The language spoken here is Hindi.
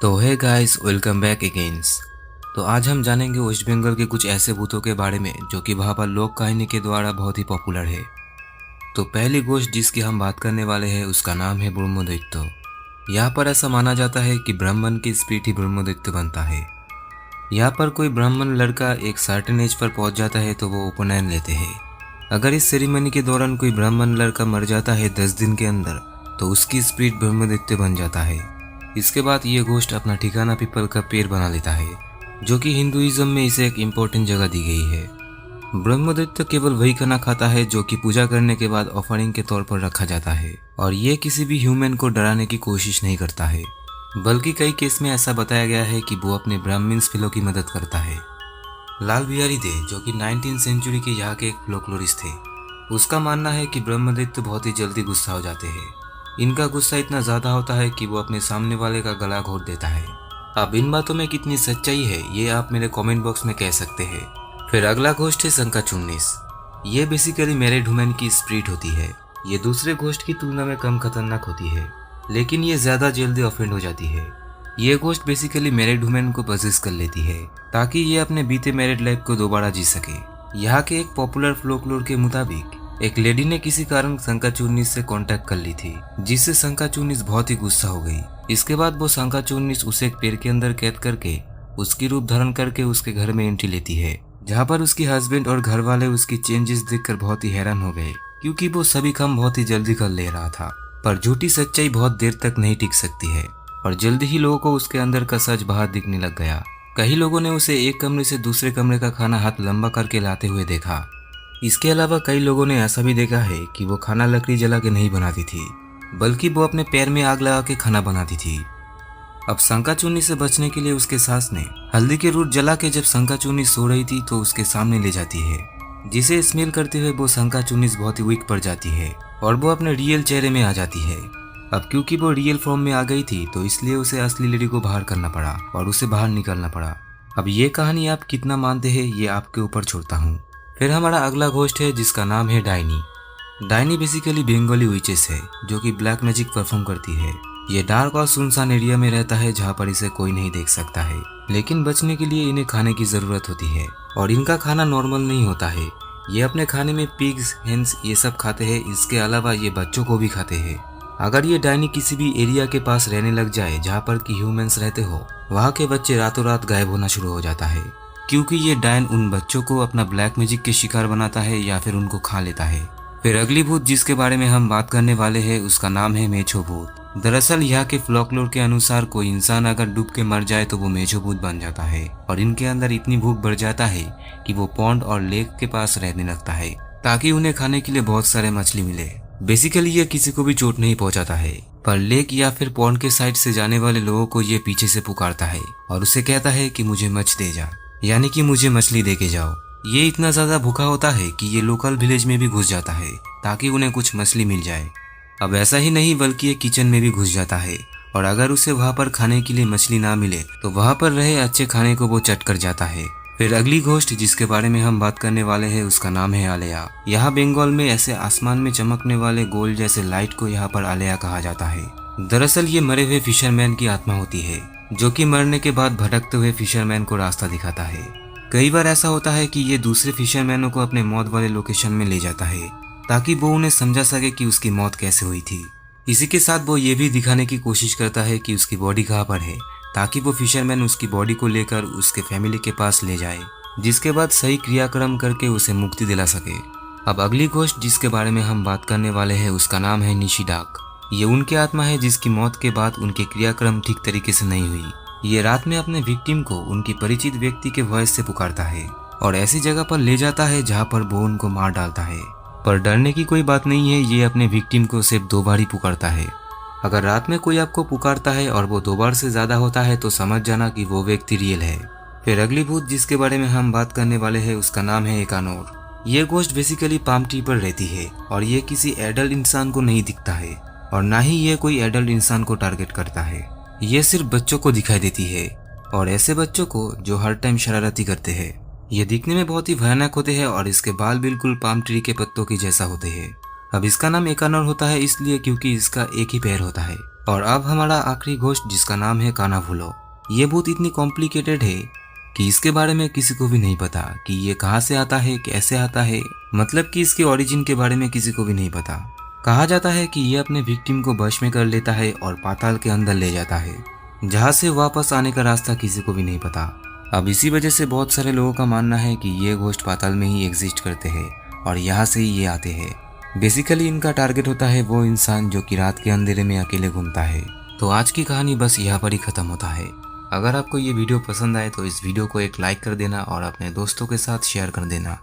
तो है गाइस, वेलकम बैक अगेन्स। तो आज हम जानेंगे वेस्ट बंगाल के कुछ ऐसे भूतों के बारे में जो कि वहाँ पर लोक कहानी के द्वारा बहुत ही पॉपुलर है। तो पहली गोष्ट जिसकी हम बात करने वाले हैं उसका नाम है ब्रह्मदैत्य। यहाँ पर ऐसा माना जाता है कि ब्राह्मण की स्पिरिट ही ब्रह्मदैत्य बनता है। यहाँ पर कोई ब्राह्मण लड़का एक सर्टेन एज पर पहुंच जाता है तो वो उपनयन लेते हैं। अगर इस सेरेमनी के दौरान कोई ब्राह्मण लड़का मर जाता है 10 दिन के अंदर तो उसकी स्पिरिट ब्रह्मदैत्य बन जाता है। इसके बाद ये गोष्ट अपना ठिकाना पीपल का पेड़ बना लेता है, जो कि हिंदुइज्म में इसे एक इम्पोर्टेंट जगह दी गई है। ब्रह्मदैत्य केवल वही खाना खाता है जो कि पूजा करने के बाद ऑफरिंग के तौर पर रखा जाता है, और ये किसी भी ह्यूमन को डराने की कोशिश नहीं करता है, बल्कि कई केस में ऐसा बताया गया है कि वो अपने ब्राह्मण्स फिलों की मदद करता है। लाल बिहारी दे, जो कि 19th सेंचुरी के यहाँ के एक फ्लोकलोरिस्ट थे, उसका मानना है कि ब्रह्मदैत्य बहुत ही जल्दी गुस्सा हो जाते हैं। इनका गुस्सा इतना ज्यादा होता है कि वो अपने सामने वाले का गला घोट देता है। अब इन बातों में कितनी सच्चाई है ये आप मेरे कमेंट बॉक्स में कह सकते हैं। फिर अगला घोस्ट है शंखाचूर्णिस। ये बेसिकली मैरिड वुमेन की स्पिरिट होती है। ये दूसरे घोस्ट की तुलना में कम खतरनाक होती है, लेकिन ये ज्यादा जल्दी ऑफेंड हो जाती है। ये घोस्ट बेसिकली मैरिड वुमेन को पजेस कर लेती है ताकि ये अपने बीते मैरिड लाइफ को दोबारा जी सके। यहाँ के एक पॉपुलर फ्लोकलोर के मुताबिक एक लेडी ने किसी कारण शंखाचूर्णिस से कांटेक्ट कर ली थी, जिससे शंखाचूर्णिस बहुत ही गुस्सा हो गई। इसके बाद वो शंखाचूर्णिस उसे एक पेड़ के अंदर कैद करके उसकी रूप धारण करके उसके घर में एंट्री लेती है, जहाँ पर उसकी हस्बैंड और घर वाले उसकी चेंजेस देखकर बहुत ही हैरान हो गए, क्योंकि वो सभी काम बहुत ही जल्दी कर ले रहा था। पर झूठी सच्चाई बहुत देर तक नहीं टिक सकती है, और जल्दी ही लोगों को उसके अंदर का सच बाहर दिखने लग गया। कई लोगों ने उसे एक कमरे से दूसरे कमरे का खाना हाथ लंबा करके लाते हुए देखा। इसके अलावा कई लोगों ने ऐसा भी देखा है कि वो खाना लकड़ी जला के नहीं बनाती थी, बल्कि वो अपने पैर में आग लगा के खाना बनाती थी। अब शंखाचूर्णिस से बचने के लिए उसके सास ने हल्दी के रूट जला के जब शंखाचूर्णिस सो रही थी तो उसके सामने ले जाती है, जिसे स्मेल करते हुए वो शंखाचूर्णिस बहुत ही वीक पड़ जाती है और वो अपने रियल चेहरे में आ जाती है। अब क्योंकि वो रियल फॉर्म में आ गई थी तो इसलिए उसे असली लेडी को बाहर करना पड़ा और उसे बाहर निकलना पड़ा। अब ये कहानी आप कितना मानते हैं ये आपके ऊपर छोड़ता हूँ। फिर हमारा अगला घोस्ट है जिसका नाम है tiny. Tiny basically Bengali witches है जो कि ब्लैक मैजिक परफॉर्म करती है। ये डार्क और सुनसान एरिया में रहता है जहाँ पर इसे कोई नहीं देख सकता है, लेकिन बचने के लिए इन्हें खाने की जरूरत होती है, और इनका खाना नॉर्मल नहीं होता है। ये अपने खाने में पिग्स, हेंस ये सब खाते हैं। इसके अलावा ये बच्चों को भी खाते हैं। अगर ये डायनी किसी भी एरिया के पास रहने लग जाए जहाँ पर कि ह्यूमंस रहते हो, वहाँ के बच्चे रातों रात गायब होना शुरू हो जाता है, क्योंकि ये डायन उन बच्चों को अपना ब्लैक मैजिक के शिकार बनाता है या फिर उनको खा लेता है। फिर अगली भूत जिसके बारे में हम बात करने वाले हैं उसका नाम है मेछो भूत। दरअसल यहाँ के फ्लोकलोर के अनुसार कोई इंसान अगर डूब के मर जाए तो वो मेछो भूत बन जाता है, और इनके अंदर इतनी भूख बढ़ जाता है कि वो पॉन्ड और लेक के पास रहने लगता है ताकि उन्हें खाने के लिए बहुत सारे मछली मिले। बेसिकली ये किसी को भी चोट नहीं पहुंचाता है, पर लेक या फिर पॉन्ड के साइड से जाने वाले लोगों को ये पीछे से पुकारता है और उसे कहता है कि मुझे मछ दे जा, यानी कि मुझे मछली दे के जाओ। ये इतना ज्यादा भूखा होता है कि ये लोकल विलेज में भी घुस जाता है ताकि उन्हें कुछ मछली मिल जाए। अब ऐसा ही नहीं बल्कि ये किचन में भी घुस जाता है, और अगर उसे वहाँ पर खाने के लिए मछली ना मिले तो वहाँ पर रहे अच्छे खाने को वो चट कर जाता है। फिर अगली घोस्ट जिसके बारे में हम बात करने वाले हैं उसका नाम है आलया। यहाँ बंगाल में ऐसे आसमान में चमकने वाले गोल जैसे लाइट को यहाँ पर आलया कहा जाता है। दरअसल ये मरे हुए फिशरमैन की आत्मा होती है जो कि मरने के बाद भटकते हुए फिशरमैन को रास्ता दिखाता है। कई बार ऐसा होता है कि ये दूसरे फिशरमैनों को अपने मौत वाले लोकेशन में ले जाता है ताकि वो उन्हें समझा सके कि उसकी मौत कैसे हुई थी। इसी के साथ वो ये भी दिखाने की कोशिश करता है कि उसकी बॉडी कहाँ पर है, ताकि वो फिशरमैन उसकी बॉडी को लेकर उसके फैमिली के पास ले जाए, जिसके बाद सही क्रियाक्रम करके उसे मुक्ति दिला सके। अब अगली घोस्ट जिसके बारे में हम बात करने वाले हैं उसका नाम है निशिडाक। ये उनकी आत्मा है जिसकी मौत के बाद उनके क्रियाक्रम ठीक तरीके से नहीं हुई। ये रात में अपने विक्टिम को उनकी परिचित व्यक्ति के वॉइस से पुकारता है और ऐसी जगह पर ले जाता है जहाँ पर वो उनको मार डालता है। पर डरने की कोई बात नहीं है, ये अपने विक्टिम को सिर्फ 2 बार ही पुकारता है। अगर रात में कोई आपको पुकारता है और वो 2 बार से ज्यादा होता है तो समझ जाना कि वो व्यक्ति रियल है। फिर अगली भूत जिसके बारे में हम बात करने वाले हैं उसका नाम है एकानोर। ये घोस्ट बेसिकली पाम ट्री पर रहती है और ये किसी एडल्ट इंसान को नहीं दिखता है, और ना ही ये कोई एडल्ट इंसान को टारगेट करता है। ये सिर्फ बच्चों को दिखाई देती है, और ऐसे बच्चों को जो हर टाइम शरारती करते हैं। ये दिखने में बहुत ही भयानक होते हैं और इसके बाल बिल्कुल पाम ट्री के पत्तों की जैसा होते हैं। अब इसका नाम एकानर होता है इसलिए क्योंकि इसका एक ही पैर होता है। और अब हमारा आखिरी घोस्ट जिसका नाम है कानाफूलो। ये भूत इतनी कॉम्प्लिकेटेड है कि इसके बारे में किसी को भी नहीं पता कि ये कहाँ से आता है, कैसे आता है, मतलब कि इसके ओरिजिन के बारे में किसी को भी नहीं पता। कहा जाता है कि ये अपने विक्टिम को वश में कर लेता है और पाताल के अंदर ले जाता है, जहाँ से वापस आने का रास्ता किसी को भी नहीं पता। अब इसी वजह से बहुत सारे लोगों का मानना है कि ये घोस्ट पाताल में ही एग्जिस्ट करते हैं और यहाँ से ही ये आते हैं। बेसिकली इनका टारगेट होता है वो इंसान जो कि रात के अंधेरे में अकेले घूमता है। तो आज की कहानी बस यहाँ पर ही खत्म होता है। अगर आपको ये वीडियो पसंद आए तो इस वीडियो को एक लाइक कर देना और अपने दोस्तों के साथ शेयर कर देना।